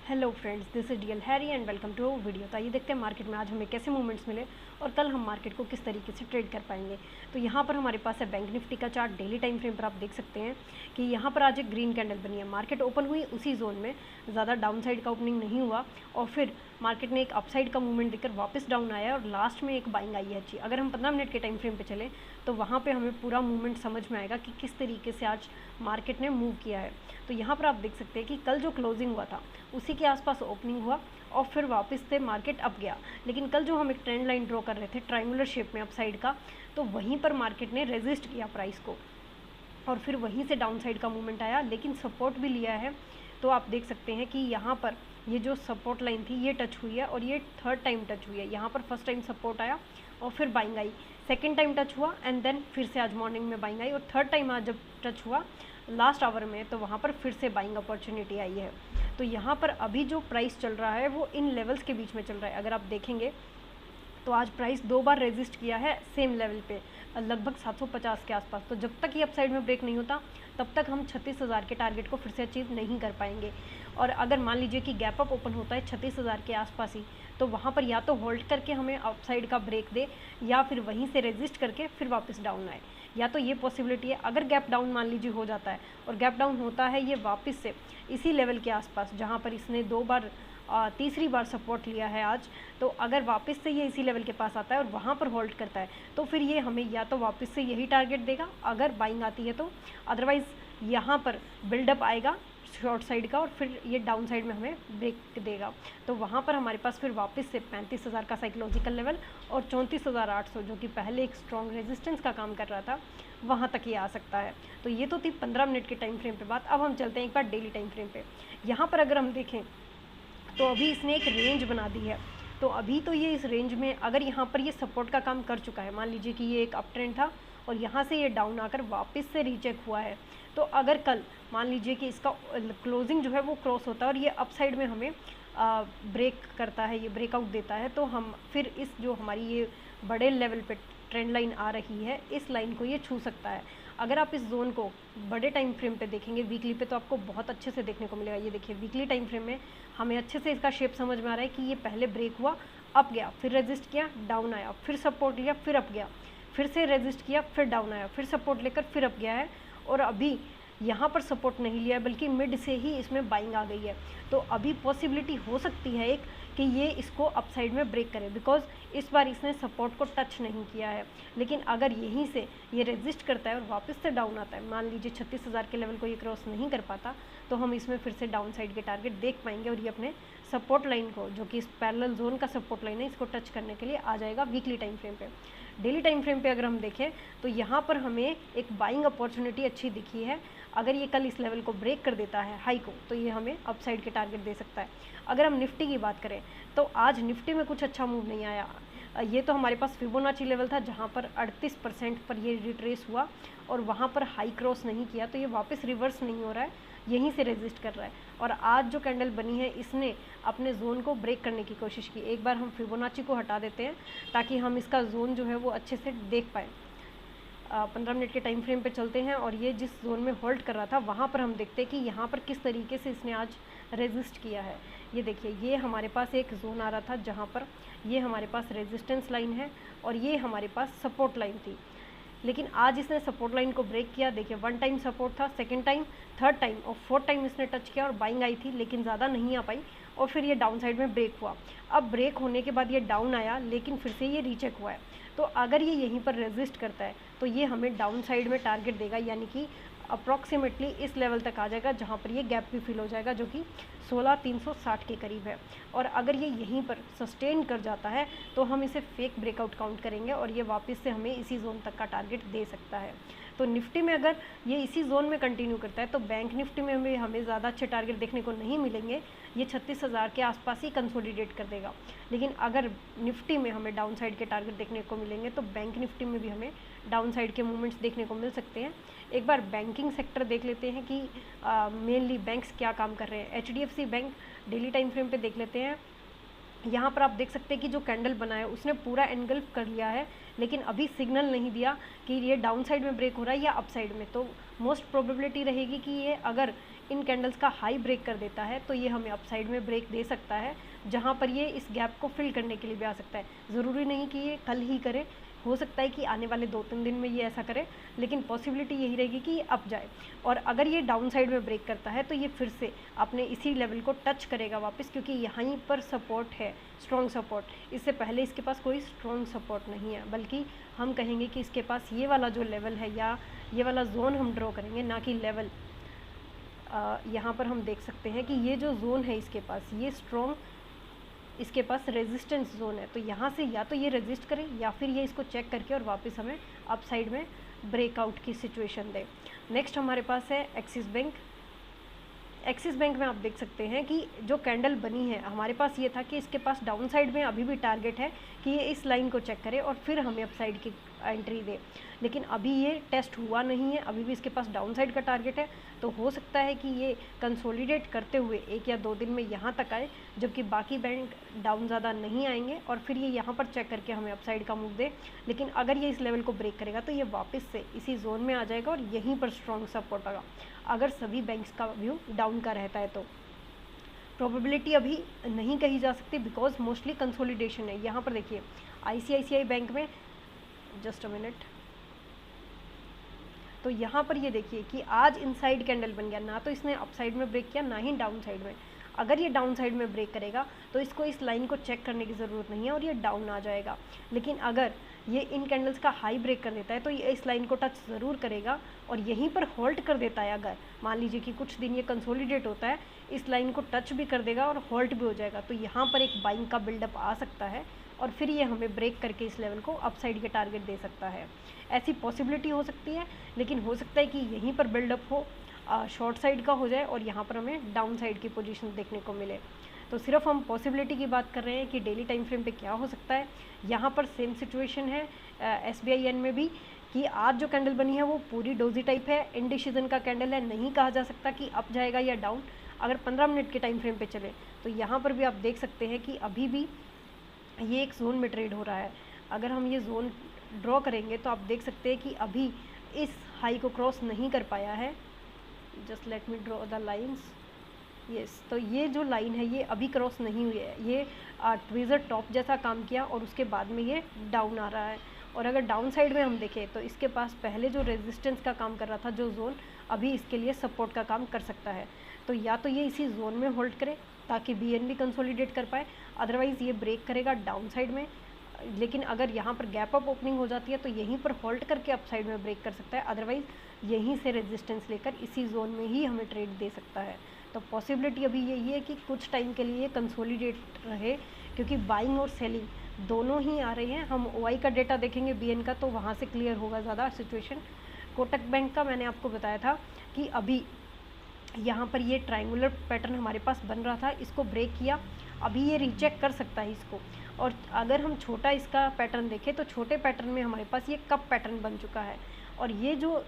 Hello friends, this is DL Harry and welcome to video. तो आइए देखते हैं मार्केट में आज हमें कैसे मूवमेंट्स मिले और कल हम मार्केट को किस तरीके से ट्रेड कर पाएंगे। तो यहाँ पर हमारे पास है बैंक निफ्टी का चार्ट। डेली टाइम फ्रेम पर आप देख सकते हैं कि यहाँ पर आज एक ग्रीन कैंडल बनी है। मार्केट ओपन हुई उसी जोन में, ज़्यादा डाउन साइड का ओपनिंग नहीं हुआ और फिर मार्केट ने एक अपसाइड का मूवमेंट देकर वापस डाउन आया और लास्ट में एक बाइंग आई है अच्छी। अगर हम 15 मिनट के टाइम फ्रेम पे चले तो वहाँ पे हमें पूरा मूवमेंट समझ में आएगा कि किस तरीके से आज मार्केट ने मूव किया है। तो यहाँ पर आप देख सकते हैं कि कल जो क्लोजिंग हुआ था उसी के आसपास ओपनिंग हुआ और फिर वापस से मार्केट अप गया। लेकिन कल जो हम एक ट्रेंड लाइन ड्रॉ कर रहे थे ट्रायंगुलर शेप में अपसाइड का, तो वहीं पर मार्केट ने रेजिस्ट किया प्राइस को और फिर वहीं से डाउन साइड का मूवमेंट आया, लेकिन सपोर्ट भी लिया है। तो आप देख सकते हैं कि यहाँ पर ये जो सपोर्ट लाइन थी ये टच हुई है और ये थर्ड टाइम टच हुई है। यहाँ पर फर्स्ट टाइम सपोर्ट आया और फिर buying I, second time touch हुआ एंड देन फिर से आज मॉर्निंग में बाइंग आई और थर्ड टाइम आज जब टच हुआ लास्ट आवर में तो वहाँ पर फिर से बाइंग अपॉर्चुनिटी आई है। तो यहाँ पर अभी जो प्राइस चल रहा है वो इन लेवल्स के बीच में चल रहा है। अगर आप देखेंगे तो आज प्राइस 2 बार रेजिस्ट किया है सेम लेवल पे, लगभग 750 के आसपास। तो जब तक ये अपसाइड में ब्रेक नहीं होता तब तक हम 36,000 के टारगेट को फिर से अचीव नहीं कर पाएंगे। और अगर मान लीजिए कि गैप अप ओपन होता है 36,000 के आसपास ही, तो वहाँ पर या तो होल्ड करके हमें अपसाइड का ब्रेक दे या फिर वहीं से रेजिस्ट करके फिर वापस डाउन आए, या तो ये पॉसिबिलिटी है। अगर गैप डाउन मान लीजिए हो जाता है और गैप डाउन होता है ये वापस से इसी लेवल के आसपास जहाँ पर इसने 2 बार तीसरी बार सपोर्ट लिया है आज, तो अगर वापस से ये इसी लेवल के पास आता है और वहाँ पर होल्ड करता है तो फिर ये हमें या तो वापस से यही टारगेट देगा अगर बाइंग आती है तो, अदरवाइज़ यहाँ पर बिल्डअप आएगा शॉर्ट साइड का और फिर ये डाउन साइड में हमें ब्रेक देगा। तो वहाँ पर हमारे पास फिर वापस से 35,000 का साइकोलॉजिकल लेवल और 34,800 जो कि पहले एक स्ट्रॉन्ग रेजिस्टेंस का काम कर रहा था वहाँ तक ये आ सकता है। तो ये तो थी 15 मिनट के टाइम फ्रेम पे बात। अब हम चलते हैं एक बार डेली टाइम फ्रेम पे। यहाँ पर अगर हम देखें तो अभी इसने एक रेंज बना दी है। तो अभी तो ये इस रेंज में अगर यहाँ पर ये सपोर्ट का काम कर चुका है, मान लीजिए कि ये एक अप ट्रेंड था और यहाँ से ये डाउन आकर वापस से रीचेक हुआ है, तो अगर कल मान लीजिए कि इसका क्लोजिंग जो है वो क्रॉस होता है और ये अप साइड में हमें ब्रेक करता है, ये ब्रेकआउट देता है, तो हम फिर इस जो हमारी ये बड़े लेवल पे ट्रेंड लाइन आ रही है इस लाइन को ये छू सकता है। अगर आप इस जोन को बड़े टाइम फ्रेम पे देखेंगे वीकली पे तो आपको बहुत अच्छे से देखने को मिलेगा। ये देखिए वीकली टाइम फ्रेम में हमें अच्छे से इसका शेप समझ में आ रहा है कि ये पहले ब्रेक हुआ, अप गया, फिर रेजिस्ट किया, डाउन आया, फिर सपोर्ट लिया, फिर अप गया, फिर से रेजिस्ट किया, फिर डाउन आया, फिर सपोर्ट लेकर फिर अप गया है और अभी यहाँ पर सपोर्ट नहीं लिया है बल्कि मिड से ही इसमें बाइंग आ गई है। तो अभी पॉसिबिलिटी हो सकती है एक कि ये इसको अपसाइड में ब्रेक करे, बिकॉज इस बार इसने सपोर्ट को टच नहीं किया है। लेकिन अगर यहीं से ये रेजिस्ट करता है और वापस से डाउन आता है, मान लीजिए 36,000 के लेवल को ये क्रॉस नहीं कर पाता, तो हम इसमें फिर से डाउन साइड के टारगेट देख पाएंगे और ये अपने सपोर्ट लाइन को, जो कि इस पैरेलल जोन का सपोर्ट लाइन है, इसको टच करने के लिए आ जाएगा वीकली टाइम फ्रेम पे। डेली टाइम फ्रेम पे अगर हम देखें तो यहाँ पर हमें एक बाइंग अपॉर्चुनिटी अच्छी दिखी है। अगर ये कल इस लेवल को ब्रेक कर देता है हाई को तो ये हमें अपसाइड के टारगेट दे सकता है। अगर हम निफ्टी की बात करें तो आज निफ्टी में कुछ अच्छा मूव नहीं आया। ये तो हमारे पास फिबोनाची लेवल था जहाँ पर 38% पर ये रिट्रेस हुआ और वहाँ पर हाई क्रॉस नहीं किया, तो ये वापस रिवर्स नहीं हो रहा है, यहीं से रेजिस्ट कर रहा है। और आज जो कैंडल बनी है इसने अपने जोन को ब्रेक करने की कोशिश की। एक बार हम फिबोनाची को हटा देते हैं ताकि हम इसका जोन जो है वो अच्छे से देख पाएँ। 15 मिनट के टाइम फ्रेम पे चलते हैं और ये जिस जोन में होल्ड कर रहा था वहाँ पर हम देखते हैं कि यहाँ पर किस तरीके से इसने आज रेजिस्ट किया है। ये देखिए, ये हमारे पास एक जोन आ रहा था जहाँ पर ये हमारे पास रेजिस्टेंस लाइन है और ये हमारे पास सपोर्ट लाइन थी, लेकिन आज इसने सपोर्ट लाइन को ब्रेक किया। देखिए 1 टाइम सपोर्ट था, सेकेंड टाइम, थर्ड टाइम और फोर्थ टाइम इसने टच किया और बाइंग आई थी, लेकिन ज़्यादा नहीं आ पाई और फिर ये डाउन साइड में ब्रेक हुआ। अब ब्रेक होने के बाद ये डाउन आया लेकिन फिर से ये रीचेक हुआ है। तो अगर ये यहीं पर रेजिस्ट करता है तो ये हमें डाउन साइड में टारगेट देगा, यानी कि अप्रॉक्सीमेटली इस लेवल तक आ जाएगा जहाँ पर ये गैप भी फिल हो जाएगा जो कि 16,360 के करीब है। और अगर ये यहीं पर सस्टेन कर जाता है तो हम इसे फेक ब्रेकआउट काउंट करेंगे और ये वापस से हमें इसी जोन तक का टारगेट दे सकता है। तो निफ्टी में अगर ये इसी जोन में कंटिन्यू करता है तो बैंक निफ्टी में भी हमें ज़्यादा अच्छे टारगेट देखने को नहीं मिलेंगे, ये 36,000 के आसपास ही कंसोलिडेट कर देगा। लेकिन अगर निफ्टी में हमें डाउन साइड के टारगेट देखने को मिलेंगे तो बैंक निफ्टी में भी हमें डाउन साइड के मूवमेंट्स देखने को मिल सकते हैं। एक बार बैंकिंग सेक्टर देख लेते हैं कि मेनली बैंक्स क्या काम कर रहे हैं। HDFC bank daily time frame पे देख लेते हैं यहाँ पर आप देख सकते हैं कि जो कैंडल बना है उसने पूरा एनगल्फ कर लिया है, लेकिन अभी सिग्नल नहीं दिया कि ये डाउन साइड में ब्रेक हो रहा है या अप साइड में। तो मोस्ट प्रोबेबिलिटी रहेगी कि ये अगर इन कैंडल्स का हाई ब्रेक कर देता है तो ये हमें अप साइड में ब्रेक दे सकता है, जहाँ पर ये इस गैप को फिल करने के लिए भी आ सकता है। ज़रूरी नहीं कि ये कल ही करे, हो सकता है कि आने वाले 2-3 दिन में ये ऐसा करे, लेकिन पॉसिबिलिटी यही रहेगी कि ये अप जाए। और अगर ये डाउन साइड में ब्रेक करता है तो ये फिर से अपने इसी लेवल को टच करेगा वापस, क्योंकि यहीं पर सपोर्ट है, स्ट्रॉन्ग सपोर्ट। इससे पहले इसके पास कोई स्ट्रॉन्ग सपोर्ट नहीं है, बल्कि हम कहेंगे कि इसके पास ये वाला जो लेवल है या ये वाला जोन हम ड्रॉ करेंगे, ना कि लेवल। यहाँ पर हम देख सकते हैं कि ये जो जोन है इसके पास, ये स्ट्रॉन्ग, इसके पास रेजिस्टेंस जोन है। तो यहाँ से या तो ये रेजिस्ट करे या फिर ये इसको चेक करके और वापस हमें अप साइड में ब्रेकआउट की सिचुएशन दे। नेक्स्ट हमारे पास है एक्सिस बैंक। एक्सिस बैंक में आप देख सकते हैं कि जो कैंडल बनी है, हमारे पास ये था कि इसके पास डाउन साइड में अभी भी टारगेट है कि ये इस लाइन को चेक करे और फिर हमें अप साइड की एंट्री दे, लेकिन अभी ये टेस्ट हुआ नहीं है, अभी भी इसके पास डाउन साइड का टारगेट है। तो हो सकता है कि ये कंसोलिडेट करते हुए 1 या 2 दिन में यहाँ तक आए, जबकि बाकी बैंक डाउन ज़्यादा नहीं आएंगे और फिर ये यहाँ पर चेक करके हमें अप साइड का मूव दे। लेकिन अगर ये इस लेवल को ब्रेक करेगा तो ये वापस से इसी जोन में आ जाएगा और यहीं पर स्ट्रॉन्ग सपोर्ट होगा, अगर सभी बैंक्स का व्यू डाउन का रहता है। तो प्रोबेबिलिटी अभी नहीं कही जा सकती, बिकॉज मोस्टली कंसोलिडेशन है। यहाँ पर देखिए ICICI बैंक में, जस्ट अ मिनट, तो यहाँ पर ये देखिए कि आज इनसाइड कैंडल बन गया, ना तो इसने अप साइड में ब्रेक किया ना ही डाउन साइड में। अगर ये डाउन साइड में ब्रेक करेगा तो इसको इस लाइन को चेक करने की ज़रूरत नहीं है और ये डाउन आ जाएगा। लेकिन अगर ये इन कैंडल्स का हाई ब्रेक कर देता है तो ये इस लाइन को टच ज़रूर करेगा और यहीं पर होल्ड कर देता है। अगर मान लीजिए कि कुछ दिन ये कंसोलिडेट होता है, इस लाइन को टच भी कर देगा और होल्ड भी हो जाएगा, तो यहाँ पर एक बाइंग का बिल्डअप आ सकता है और फिर ये हमें ब्रेक करके इस लेवल को अप साइड के टारगेट दे सकता है। ऐसी पॉसिबिलिटी हो सकती है, लेकिन हो सकता है कि यहीं पर बिल्डअप हो, शॉर्ट साइड का हो जाए और यहाँ पर हमें डाउन साइड की पोजीशन देखने को मिले। तो सिर्फ हम पॉसिबिलिटी की बात कर रहे हैं कि डेली टाइम फ्रेम पे क्या हो सकता है। यहाँ पर सेम सिचुएशन है SBIN में भी, कि आज जो कैंडल बनी है वो पूरी डोजी टाइप है, इनडिसीजन का कैंडल है, नहीं कहा जा सकता कि अप जाएगा या डाउन। अगर 15 मिनट के टाइम फ्रेम पे चले तो यहाँ पर भी आप देख सकते हैं कि अभी भी ये एक जोन में ट्रेड हो रहा है। अगर हम ये जोन ड्रॉ करेंगे तो आप देख सकते हैं कि अभी इस हाई को क्रॉस नहीं कर पाया है। Just let me draw the lines. Yes, तो ये जो लाइन है ये अभी क्रॉस नहीं हुई है, ये ट्वीज़र टॉप जैसा काम किया और उसके बाद में ये डाउन आ रहा है। और अगर डाउन साइड में हम देखें तो इसके पास पहले जो रेजिस्टेंस का काम कर रहा था जो जोन, अभी इसके लिए सपोर्ट का काम कर सकता है। तो या तो ये इसी जोन में होल्ड करे ताकि BNB कंसोलिडेट कर पाए, अदरवाइज़ ये ब्रेक करेगा डाउन साइड में। लेकिन अगर यहाँ पर गैप अप ओपनिंग हो जाती है तो यहीं पर होल्ड करके अप साइड में ब्रेक कर सकता है, अदरवाइज़ यहीं से रेजिस्टेंस लेकर इसी जोन में ही हमें ट्रेड दे सकता है। तो पॉसिबिलिटी अभी यही है कि कुछ टाइम के लिए कंसोलिडेट रहे, क्योंकि बाइंग और सेलिंग दोनों ही आ रहे हैं। हम OI का डेटा देखेंगे BN का, तो वहाँ से क्लियर होगा ज़्यादा सिचुएशन। कोटक बैंक का मैंने आपको बताया था कि अभी यहाँ पर ये ट्रायंगुलर पैटर्न हमारे पास बन रहा था, इसको ब्रेक किया, अभी ये रीचेक कर सकता है इसको। और अगर हम छोटा इसका पैटर्न देखें तो छोटे पैटर्न में हमारे पास ये कप पैटर्न बन चुका है और ये जो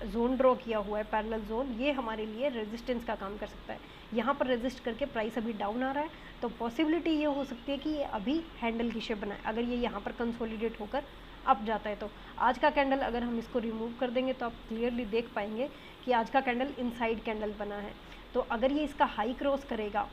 जोन ड्रॉ किया हुआ है पैरेलल जोन, ये हमारे लिए रेजिस्टेंस का काम कर सकता है। यहाँ पर रेजिस्ट करके प्राइस अभी डाउन आ रहा है, तो पॉसिबिलिटी ये हो सकती है कि ये अभी हैंडल की शेप बनाए। अगर ये यहाँ पर कंसोलिडेट होकर अप जाता है तो आज का कैंडल अगर हम इसको रिमूव कर देंगे तो आप क्लियरली देख पाएंगे कि आज का कैंडल इनसाइड कैंडल बना है। तो अगर ये इसका हाई क्रॉस करेगा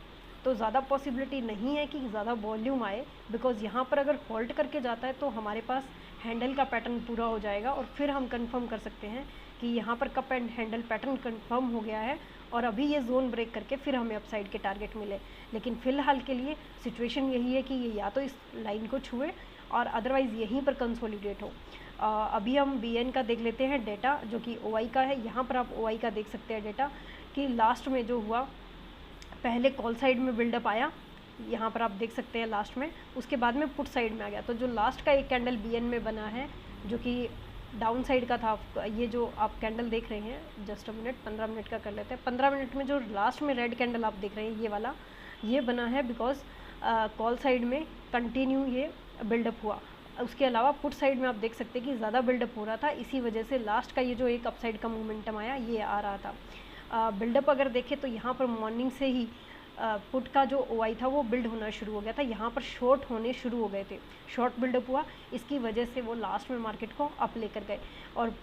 तो ज़्यादा पॉसिबिलिटी नहीं है कि ज़्यादा वॉल्यूम आए, बिकॉज़ यहाँ पर अगर होल्ड करके जाता है तो हमारे पास हैंडल का पैटर्न पूरा हो जाएगा और फिर हम कंफर्म कर सकते हैं कि यहाँ पर cup and handle pattern confirm हो गया है और अभी ये जोन ब्रेक करके फिर हमें अपसाइड के टारगेट मिले। लेकिन फ़िलहाल के लिए सिचुएशन यही है कि ये या तो इस लाइन को छुए और अदरवाइज़ यहीं पर कंसोलिडेट हो। अभी हम BN का देख लेते हैं डेटा, जो कि OI का है। यहाँ पर आप OI का देख सकते हैं डेटा कि लास्ट में जो हुआ, पहले कॉल साइड में बिल्डअप आया, यहाँ पर आप देख सकते हैं लास्ट में, उसके बाद में पुट साइड में आ गया। तो जो लास्ट का एक कैंडल BN में बना है जो कि डाउन साइड का था, ये जो आप कैंडल देख रहे हैं, जस्ट अ मिनट, 15 मिनट का कर लेते हैं। 15 मिनट में जो लास्ट में रेड कैंडल आप देख रहे हैं ये वाला, ये बना है बिकॉज कॉल साइड में कंटिन्यू ये बिल्डअप हुआ। उसके अलावा पुट साइड में आप देख सकते हैं कि ज़्यादा बिल्डअप हो रहा था, इसी वजह से लास्ट का ये जो एक अपसाइड का मोमेंटम आया ये आ रहा था। बिल्डअप अगर देखें तो यहाँ पर मॉर्निंग से ही पुट का जो OI था वो बिल्ड होना शुरू हो गया था, यहाँ पर शॉर्ट होने शुरू हो गए थे, शॉर्ट बिल्डअप हुआ, इसकी वजह से वो लास्ट में मार्केट को अप लेकर गए और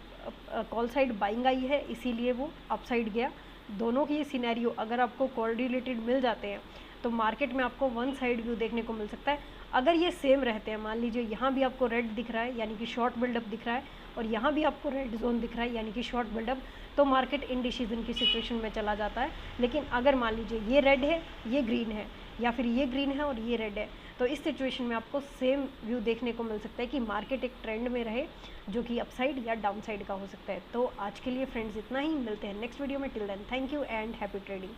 कॉल साइड बाइंग आई है, इसीलिए वो अप साइड गया। दोनों की ये सिनेरियो अगर आपको कॉल रिलेटेड मिल जाते हैं तो मार्केट में आपको वन साइड व्यू देखने को मिल सकता है। अगर ये सेम रहते हैं, मान लीजिए यहाँ भी आपको रेड दिख रहा है यानी कि शॉर्ट बिल्डअप दिख रहा है और यहाँ भी आपको रेड जोन दिख रहा है यानी कि शॉर्ट बिल्डअप, तो मार्केट इनडिसीजन की सिचुएशन में चला जाता है। लेकिन अगर मान लीजिए ये रेड है, ये ग्रीन है, या फिर ये ग्रीन है और ये रेड है, तो इस सिचुएशन में आपको सेम व्यू देखने को मिल सकता है कि मार्केट एक ट्रेंड में रहे जो कि अपसाइड या डाउन साइड का हो सकता है। तो आज के लिए फ्रेंड्स इतना ही, मिलते हैं नेक्स्ट वीडियो में। Till then thank you and happy trading.